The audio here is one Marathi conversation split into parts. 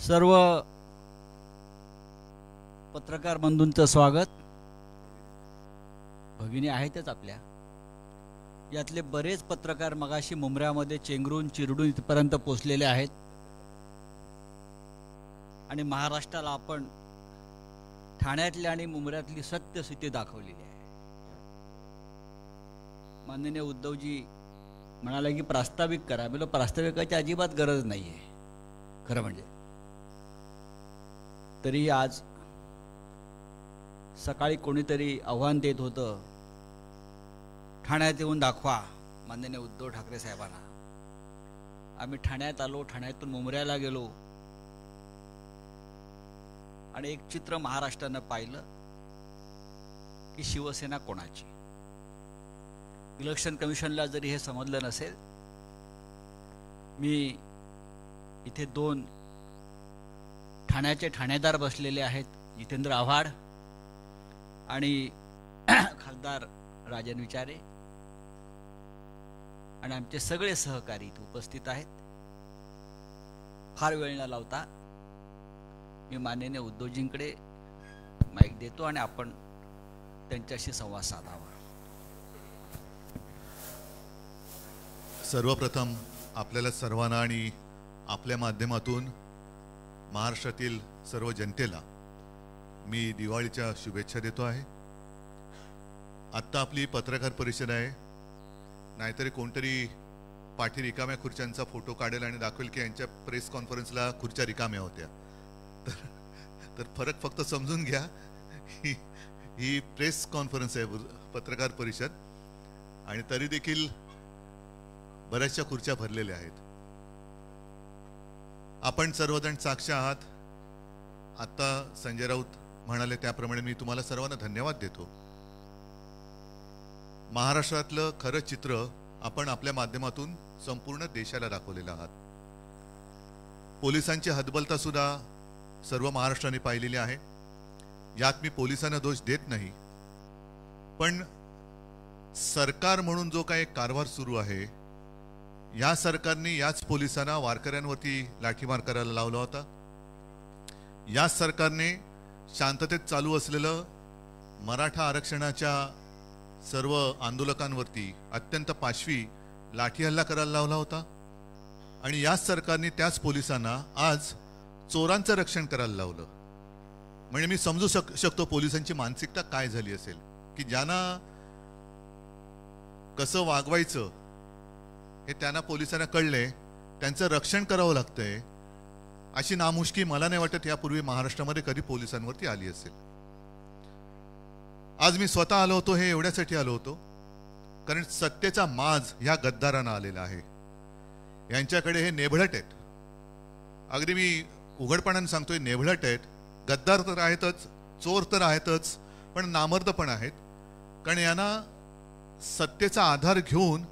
सर्व पत्रकार बंधूंचं स्वागत। भगिनी आहेतच आपल्या यातले बरेच पत्रकार मगाशी मुंबऱ्यामध्ये चेंगरून चिरडून इथपर्यंत पोहोचलेले आहेत आणि महाराष्ट्राला आपण ठाण्यातली आणि मुंबऱ्यातली सत्यस्थिती दाखवलेली आहे। माननीय उद्धवजी म्हणाले की प्रास्ताविक करा। मला प्रास्ताविकाची अजिबात गरज नाही आहे खरं म्हणजे। तरी आज सकाळी कोणीतरी आव्हान देत होतं, ठाण्यात येऊन दाखवा माननीय उद्धव ठाकरे साहेबांना। आम्ही ठाण्यात आलो, ठाण्यातून मुंबऱ्याला गेलो आणि एक चित्र महाराष्ट्रानं पाहिलं की शिवसेना कोणाची। इलेक्शन कमिशनला जरी हे समजलं नसेल, मी इथे दोन ठाण्याचे ठाणेदार बसलेले आहेत, जितेंद्र आव्हाड आणि खासदार राजन विचारे, आणि आमचे सगळे सहकारी इथे उपस्थित आहेत। फार वेळ न लावता मी माननीय उद्धवजींकडे माईक देतो आणि आपण त्यांच्याशी संवाद साधावा। सर्वप्रथम आपल्याला सर्वांना आणि आपल्या माध्यमातून महाराष्ट्रातील सर्व जनतेला मी दिवाळीच्या शुभेच्छा देतो आहे। आत्ता आपली पत्रकार परिषद आहे, नाहीतरी कोणतरी पाठी रिकाम्या खुर्च्यांचा फोटो काढेल आणि दाखवेल की यांच्या प्रेस कॉन्फरन्सला खुर्च्या रिकाम्या होत्या। तर फरक फक्त समजून घ्या, ही प्रेस कॉन्फरन्स आहे, पत्रकार परिषद, आणि तरी देखील बऱ्याचशा खुर्च्या भरलेल्या आहेत। आपण सर्वजण साक्ष आहात। आता संजय राऊत म्हणाले त्याप्रमाणे मी तुम्हाला सर्वांना धन्यवाद देतो। महाराष्ट्रातलं खरं चित्र आपण आपल्या माध्यमातून संपूर्ण देशाला दाखवलेलं आहात। पोलिसांची हतबलता सुद्धा सर्व महाराष्ट्राने पाहिलेली आहे। यात मी पोलिसांना दोष देत नाही, पण सरकार म्हणून जो काही कारभार सुरू आहे, या सरकारने याच पोलिसांना वारकऱ्यांवरती लाठीमार करायला लावला होता। या सरकारने शांततेत चालू असलेलं मराठा आरक्षणाच्या सर्व आंदोलकांवरती अत्यंत पाशवी लाठी हल्ला करायला लावला होता, आणि याच सरकारने त्याच पोलिसांना आज चोरांचं रक्षण करायला लावलं। म्हणजे मी समजू शकतो पोलिसांची मानसिकता काय झाली असेल, की ज्यांना कसं वागवायचं हे त्यांना पोलिसांना कळले, त्यांचं रक्षण करावं लागतंय। अशी नामुष्की मला नाही वाटत यापूर्वी महाराष्ट्रामध्ये कधी पोलिसांवरती आली असेल। आज मी स्वतः आलो होतो, हे एवढ्यासाठी आलो होतो कारण सत्तेचा माज ह्या गद्दारांना आलेला आहे। यांच्याकडे हे नेभळट आहेत, अगदी मी उघडपणाने सांगतोय, नेभळट आहेत। गद्दार तर आहेतच, चोर तर आहेतच, पण नामर्द पण आहेत, कारण यांना सत्तेचा आधार घेऊन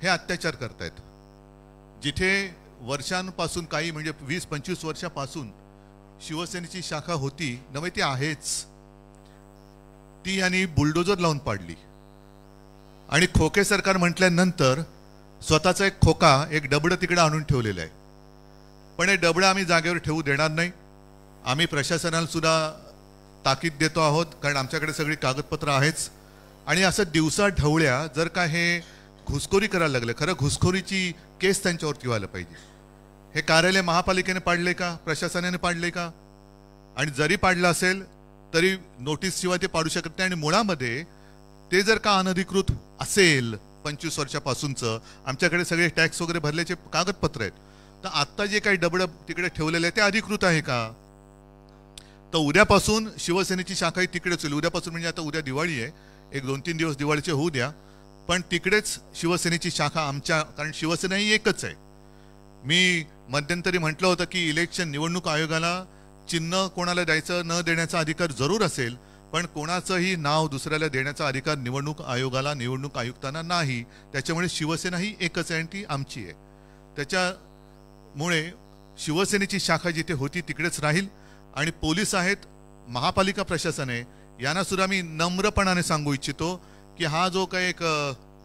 हे अत्याचार करतायत। जिथे वर्षांपासून, काही म्हणजे 20-25 वर्षापासून शिवसेनेची शाखा होती नव्हे, ती आहेच, ती यांनी बुलडोजर लावून पाडली। आणि खोके सरकार म्हटल्यानंतर स्वतःचा एक खोका, एक डबडं तिकडे आणून ठेवलेलं आहे। पण हे डबडं आम्ही जागेवर ठेवू देणार नाही। आम्ही प्रशासनाला सुद्धा ताकीद देतो आहोत, कारण आमच्याकडे सगळी कागदपत्र आहेच। आणि असं दिवसा ढवळ्या जर का हे घुसखोरी करायला लागले, खरं घुसखोरीची केस त्यांच्यावरती व्हायला पाहिजे। हे कार्यालय महापालिकेने पाडले का, प्रशासनाने पाडले का? आणि जरी पाडलं असेल तरी नोटीस शिवाय ते पाडू शकत नाही। आणि मुळामध्ये ते जर का अनधिकृत असेल 25 वर्षापासूनचं, आमच्याकडे सगळे टॅक्स वगैरे भरल्याचे कागदपत्र आहेत, तर आत्ता जे काही डबडं तिकडे ठेवलेलं आहे ते अधिकृत आहे का? तर उद्यापासून शिवसेनेची शाखाही तिकडेच होईल। उद्यापासून म्हणजे आता उद्या दिवाळी आहे, एक 2-3 दिवस दिवाळीचे होऊ द्या, पण तिकडेच शिवसेनेची शाखा आमच्या, कारण शिवसेना ही एकच आहे। मी मध्यंतरी म्हटलं होतं की इलेक्शन निवडणूक आयोगाला चिन्ह कोणाला द्यायचं न देण्याचा अधिकार जरूर असेल, पण कोणाचंही नाव दुसऱ्याला देण्याचा अधिकार निवडणूक आयोगाला, निवडणूक आयुक्तांना नाही। त्याच्यामुळे शिवसेना ही एकच आहे आणि ती आमची आहे। त्याच्यामुळे शिवसेनेची शाखा जिथे होती तिकडेच राहील। आणि पोलीस आहेत, महापालिका प्रशासन आहे, यांना सुद्धा मी नम्रपणाने सांगू इच्छितो की हा जो काही एक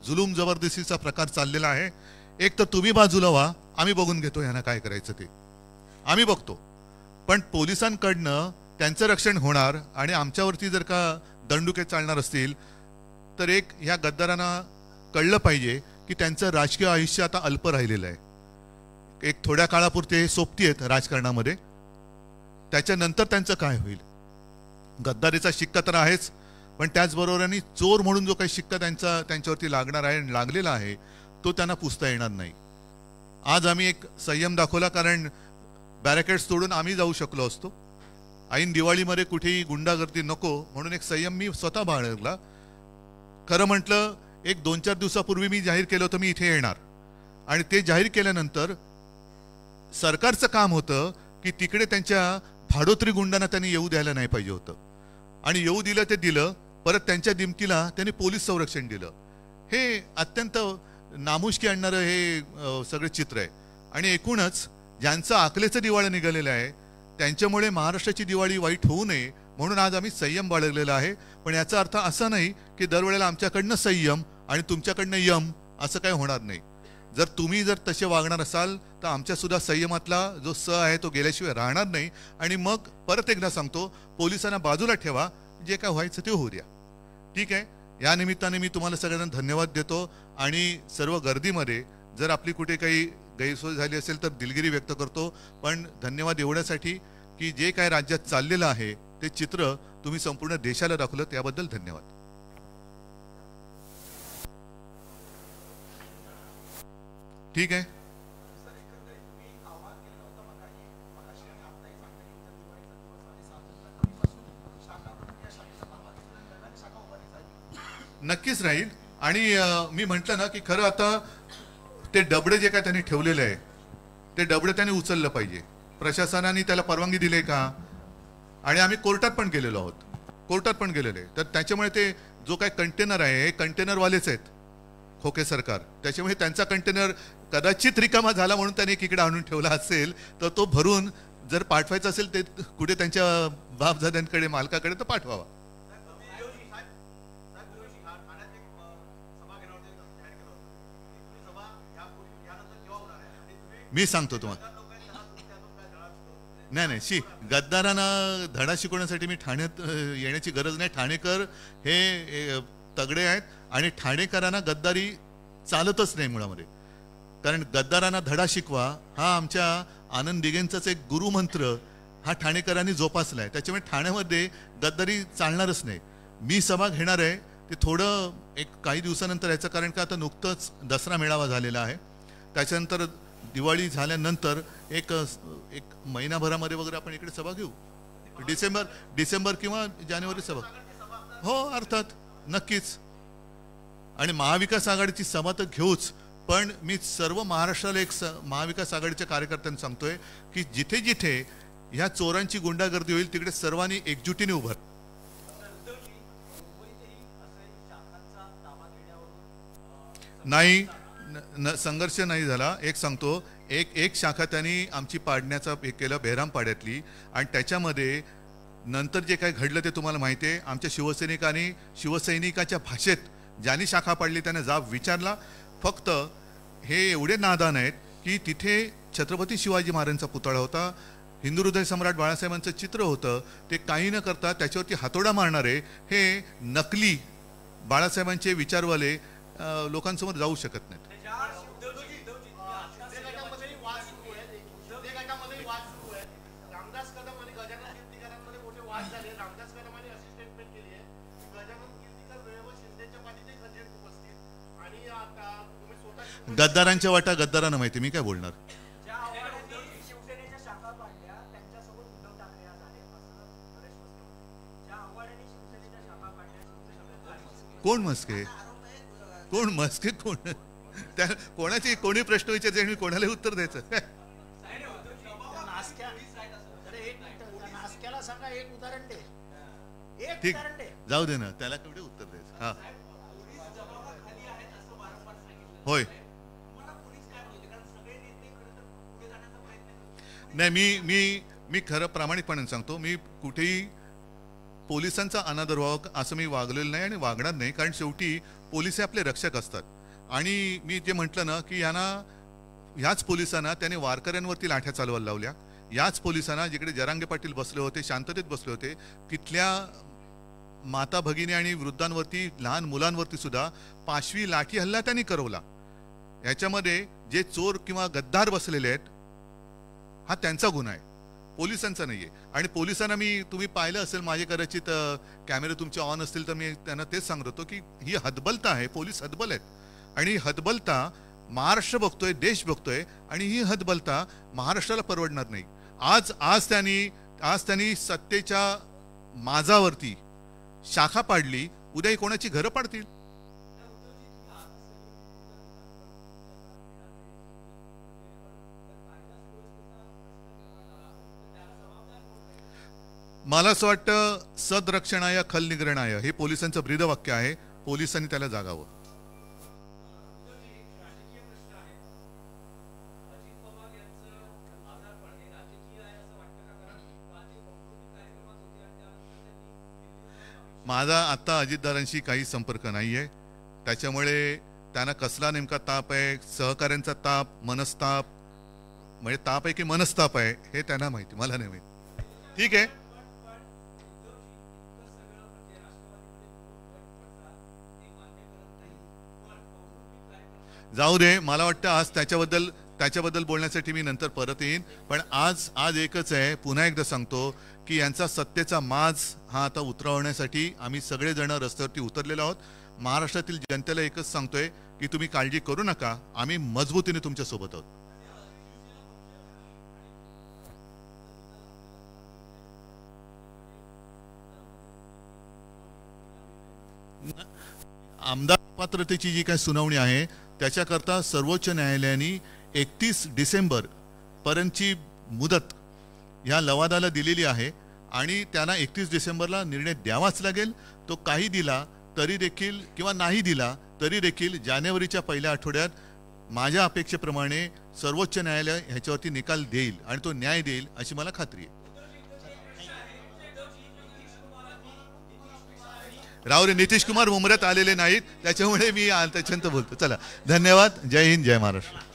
जुलूम जबरदस्तीचा प्रकार चाललेला आहे, एक तर तुम्ही बाजूला व्हा, आम्ही बघून घेतो यांना काय करायचं ते, आम्ही बघतो। पण पोलिसांकडनं त्यांचं रक्षण होणार आणि आमच्यावरती जर का दंडुके चालणार असतील तर एक ह्या गद्दारांना कळलं पाहिजे की त्यांचं राजकीय आयुष्य आता अल्प राहिलेलं आहे. एक थोड्या काळापुरते हे सोबती आहेत राजकारणामध्ये, त्याच्यानंतर त्यांचं काय होईल. गद्दारीचा शिक्का तर आहेच, पण त्याचबरोबराने चोर म्हणून जो काही शिक्का त्यांच्यावरती लागणार आहे आणि लागलेला आहे तो त्यांना पुसता येणार नाही. आज आम्ही एक संयम दाखवला, कारण बॅरिकेड्स तोडून आम्ही जाऊ शकलो असतो. ऐन दिवाळीमध्ये कुठेही गुंडागर्दी नको म्हणून एक संयम मी स्वतः बाळगला. खरं म्हटलं, एक 2-4 दिवसापूर्वी मी जाहीर केलं होतं मी इथे येणार, आणि ते जाहीर केल्यानंतर सरकारचं काम होतं की तिकडे त्यांच्या भाडोत्री गुंडांना त्यांनी येऊ द्यायला नाही पाहिजे होतं, आणि येऊ दिलं ते दिलं. परत त्यांच्या दिमतीला त्यांनी पोलीस संरक्षण दिलं. हे अत्यंत नामुष्की आणणारं हे सगळे चित्र आहे. आणि एकूणच ज्यांचं आकलेचं दिवाळं निघालेलं आहे त्यांच्यामुळे महाराष्ट्राची दिवाळी वाईट होऊ नये म्हणून आज आम्ही संयम बाळगलेला आहे. पण याचा अर्थ असा नाही की दरवेळेला आमच्याकडनं संयम आणि तुमच्याकडनं यम असं काही होणार नाही. जर तसे वागणार असाल तर आमच्या सुद्धा संयमातला जो स आहे तो गेल्याशिवाय राहणार नाही. आणि मग परत एकदा सांगतो, पोलिसांना बाजूला ठेवा, जे काय व्हायचं ते होऊ द्या. ठीक आहे. या निमित्ताने मी तुम्हाला सगळ्यांना धन्यवाद देतो. आणि सर्व गर्दीमध्ये जर आपली कुठे काही गैरसोय झाली असेल तर दिलगिरी व्यक्त करतो. पण धन्यवाद एवढ्यासाठी की जे काय राज्यात चाललेलं आहे ते चित्र तुम्ही संपूर्ण देशाला दाखवलं, त्याबद्दल धन्यवाद. ठीक आहे. नक्कीच राहील. आणि मी म्हटलं ना की खरं आता ते डबडे जे काय त्यांनी ठेवलेले आहे ते डबडे त्यांनी उचललं पाहिजे. प्रशासनाने त्याला परवानगी दिली का? आणि आम्ही कोर्टात पण गेलेलो आहोत, कोर्टात पण गेलेले. तर त्याच्यामुळे ते जो काय कंटेनर आहे हे कंटेनरवालेच आहेत, खोके सरकार. त्याच्यामुळे त्यांचा कंटेनर कदाचित रिकामा झाला म्हणून त्याने एकीकडे आणून ठेवला असेल, तर तो भरून जर पाठवायचा असेल ते कुठे त्यांच्या बापजाद्यांकडे मालकाकडे तर पाठवावा. मी सांगतो तुम्हाला. नाही, गद्दारांना धडा शिकवण्यासाठी मी ठाण्यात येण्याची गरज नाही. ठाणेकर हे तगडे आहेत आणि ठाणेकरांना गद्दारी चालतच नाही मुळामध्ये. कारण गद्दारांना धडा शिकवा हा आमच्या आनंद दिघेंचाच एक गुरुमंत्र हा ठाणेकरांनी जोपासला आहे. त्याच्यामुळे ठाण्यामध्ये गद्दारी चालणारच नाही. मी सभा घेणार आहे ते थोडं एक काही दिवसानंतर याचं, कारण का आता नुकतंच दसरा मेळावा झालेला आहे. त्याच्यानंतर दिवाळी झाल्यानंतर एक महिनाभरामध्ये वगैरे आपण इकडे सभा घेऊ. डिसेंबर किंवा जानेवारी सभा. हो, अर्थात, नक्कीच. आणि महाविकास आघाडीची सभा तर घेऊच. पण मी सर्व महाराष्ट्राला एक महाविकास आघाडीच्या कार्यकर्त्यांना सांगतोय की जिथे जिथे ह्या चोरांची गुंडागर्दी होईल तिकडे सर्वांनी एकजुटीने उभं. नाही, संघर्ष नाही झाला. एक सांगतो, एक शाखा त्यांनी आमची पाडण्याचा हे केलं बेहराम पाड्यातली, आणि त्याच्यामध्ये नंतर जे काय घडलं ते तुम्हाला माहिती आहे. आमच्या शिवसैनिकांनी शिवसैनिकाच्या भाषेत ज्यांनी शाखा पाडली त्याने जाब विचारला. फक्त हे एवढे नादान आहेत की तिथे छत्रपती शिवाजी महाराजांचा पुतळा होता, हिंदू हृदय सम्राट बाळासाहेबांचं चित्र होतं, ते काही न करता त्याच्यावरती हातोडा मारणारे हे नकली बाळासाहेबांचे विचारवाले लोकांसमोर जाऊ शकत नाहीत. गद्दारांच्या वाटा गद्दारांना माहिती, मी काय बोलणार. कोण मस्के कोण त्या कोणाची कोणी प्रश्न विचारते आणि कोणाला उत्तर द्यायचं. ठीक, जाऊ दे ना, त्याला केवढे उत्तर द्यायचं. हा, होय. नाही, मी खरं प्रामाणिकपणे सांगतो, मी कुठेही पोलिसांचा अनादर व्हावा असं मी वागलेलं नाही आणि वागणार नाही. कारण शेवटी पोलीस हे आपले रक्षक असतात. आणि मी जे म्हटलं ना की ह्याच पोलिसांना त्याने वारकऱ्यांवरती लाठ्या चालवायला लावल्या, याच पोलिसांना जिकडे जरांगे पाटील बसले होते, शांततेत बसले होते, तिथल्या माता भगिनी आणि वृद्धांवरती, लहान मुलांवरती सुद्धा पाशवी लाठी हल्ला त्यांनी करवला. याच्यामध्ये जे चोर किंवा गद्दार बसलेले आहेत हा त्यांचा गुन्हा आहे, पोलिसांचा नाहीये. आणि पोलिसांना तुम्ही पाहिलं असेल, माझे कदाचित कॅमेरे तुमचे ऑन असतील तर मी त्यांना तेच सांगत होतो की ही हतबलता आहे, पोलीस हतबल आहेत. आणि हतबलता महाराष्ट्र बघतोय, देश बघतोय, आणि ही हतबलता महाराष्ट्राला परवडणार नाही. आज त्यांनी सत्तेच्या माजावरती शाखा पाडली, उद्या कोणाची घरं पाडतील. मला असं वाटतं सदरक्षणाय खल निग्रहणाय हे पोलिसांचं ब्रीदवाक्य आहे. पोलिसांनी त्याला जागावं. माझा आता अजितदारांशी काही संपर्क नाहीये, त्याच्यामुळे त्यांना कसला नेमका ताप आहे, सहकाऱ्यांचा ताप, मनस्ताप, म्हणजे ताप आहे की मनस्ताप आहे हे त्यांना माहिती, मला नाही माहिती. ठीक आहे, जाऊ दे. मला वाटतं आज त्याच्याबद्दल बोलण्यासाठी मी नंतर परत येईन. पण आज एकच आहे, पुन्हा एकदा सांगतो की यांचा सत्तेचा माज हा आता उतरवण्यासाठी आम्ही सगळेजण रस्त्यावरती उतरलेलो आहोत. महाराष्ट्रातील जनतेला एकच सांगतोय की तुम्ही काळजी करू नका, आम्ही मजबूतीने तुमच्या सोबत आहोत. आमदार पात्रतेची जी काही सुनावणी आहे त्याच्याकरता सर्वोच्च न्यायालयाने 31 डिसेंबर पर्यंतची मुदत ह्या लवादाला दिलेली आहे. आणि त्यांना 31 डिसेंबरला निर्णय द्यावाच लागेल. तो काही दिला तरी देखील किंवा नाही दिला तरी देखील जानेवारीच्या पहिल्या आठवड्यात माझ्या अपेक्षेप्रमाणे सर्वोच्च न्यायालय ह्याच्यावरती निकाल देईल आणि तो न्याय देईल अशी मला खात्री आहे. राव रे, नितीश कुमार मुंबऱ्यात आलेले नाहीत, त्याच्यामुळे मी त्याच्यानंतर बोलतो. चला, धन्यवाद. जय हिंद, जय महाराष्ट्र.